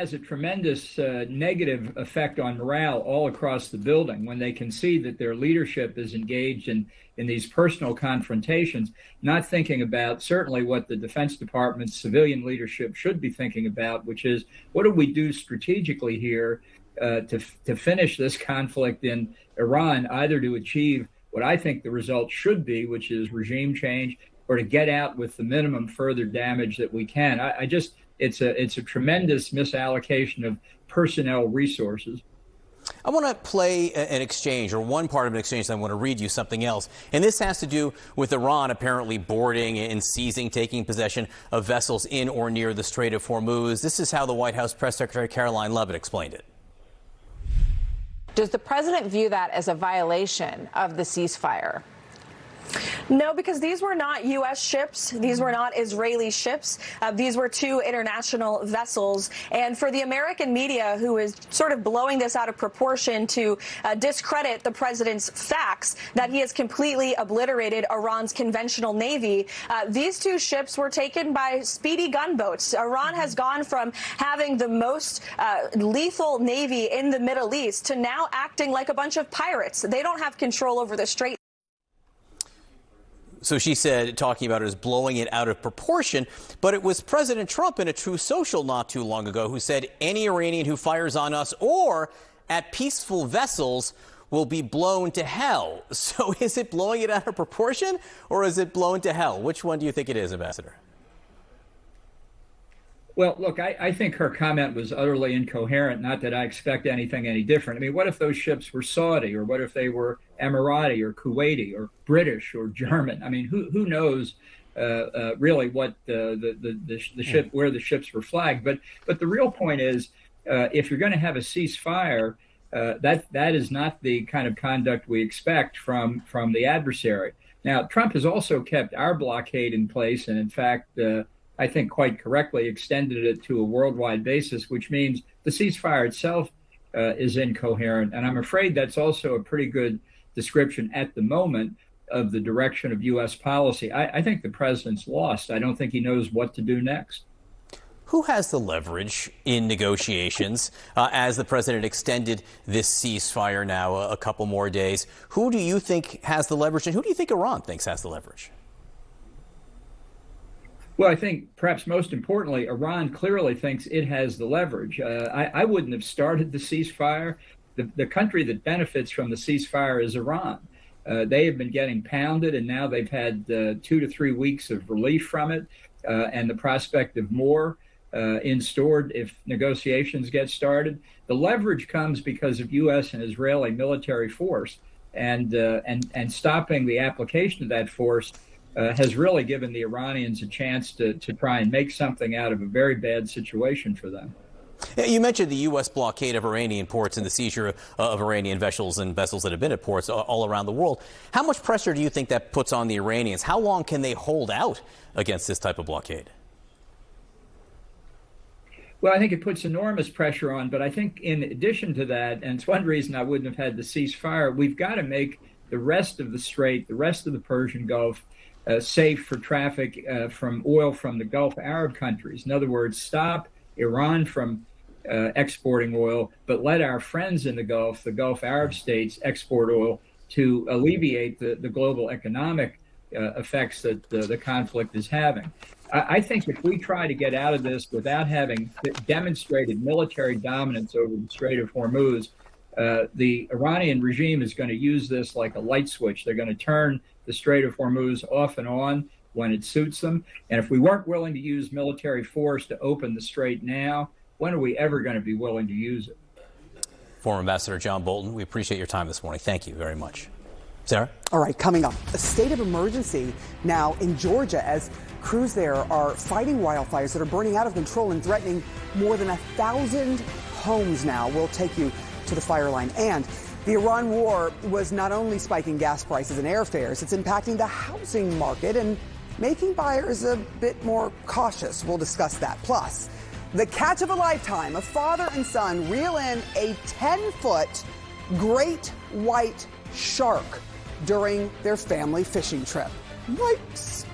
has a tremendous negative effect on morale all across the building when they can see that their leadership is engaged in these personal confrontations, not thinking about certainly what the Defense Department's civilian leadership should be thinking about, which is what do we do strategically here to finish this conflict in Iran, either to achieve what I think the result should be, which is regime change, or to get out with the minimum further damage that we can. It's a tremendous misallocation of personnel resources. I want to play an exchange, or one part of an exchange. I want to read you something else. And this has to do with Iran apparently boarding and seizing, taking possession of vessels in or near the Strait of Hormuz. This is how the White House Press Secretary Caroline Leavitt explained it. Does the president view that as a violation of the ceasefire? No, because these were not U.S. ships. These were not Israeli ships. These were two international vessels. And for the American media, who is sort of blowing this out of proportion to discredit the president's facts that he has completely obliterated Iran's conventional navy, these two ships were taken by speedy gunboats. Iran has gone from having the most lethal navy in the Middle East to now acting like a bunch of pirates. They don't have control over the Strait. So she said, talking about it as blowing it out of proportion, but it was President Trump in a True Social not too long ago who said any Iranian who fires on us or at peaceful vessels will be blown to hell. So is it blowing it out of proportion or is it blown to hell? Which one do you think it is, Ambassador? Well, look, I think her comment was utterly incoherent, not that I expect anything any different. I mean, what if those ships were Saudi, or what if they were Emirati or Kuwaiti or British or German? I mean, who knows really what the ship, where the ships were flagged. But the real point is, if you're going to have a ceasefire, that is not the kind of conduct we expect from the adversary. Now, Trump has also kept our blockade in place, and in fact, I think quite correctly extended it to a worldwide basis, which means the ceasefire itself is incoherent. And I'm afraid that's also a pretty good description at the moment of the direction of U.S. policy. I think the president's lost. I don't think he knows what to do next. Who has the leverage in negotiations as the president extended this ceasefire now a couple more days? Who do you think has the leverage, and who do you think Iran thinks has the leverage? Well, I think perhaps most importantly, Iran clearly thinks it has the leverage. I wouldn't have started the ceasefire. The country that benefits from the ceasefire is Iran. They have been getting pounded, and now they've had 2 to 3 weeks of relief from it, and the prospect of more in store if negotiations get started. The leverage comes because of U.S. and Israeli military force, and stopping the application of that force has really given the Iranians a chance to try and make something out of a very bad situation for them. You mentioned the U.S. blockade of Iranian ports and the seizure of Iranian vessels and vessels that have been at ports all around the world. How much pressure do you think that puts on the Iranians? How long can they hold out against this type of blockade? Well, I think it puts enormous pressure on, but I think in addition to that, and it's one reason I wouldn't have had the ceasefire, we've got to make the rest of the Strait, the rest of the Persian Gulf, safe for traffic from oil from the Gulf Arab countries. In other words, stop Iran from exporting oil, but let our friends in the Gulf Arab states, export oil to alleviate the global economic effects that the conflict is having. I think if we try to get out of this without having demonstrated military dominance over the Strait of Hormuz, the Iranian regime is going to use this like a light switch. They're going to turn the Strait of Hormuz off and on when it suits them. And if we weren't willing to use military force to open the strait now, when are we ever going to be willing to use it? Former Ambassador John Bolton, we appreciate your time this morning. Thank you very much. Sarah? All right, coming up, a state of emergency now in Georgia as crews there are fighting wildfires that are burning out of control and threatening more than 1,000 homes now. We'll take you to the fire line. And the Iran war was not only spiking gas prices and airfares, it's impacting the housing market and making buyers a bit more cautious. We'll discuss that. Plus, the catch of a lifetime. A father and son reel in a 10-foot great white shark during their family fishing trip. Yikes.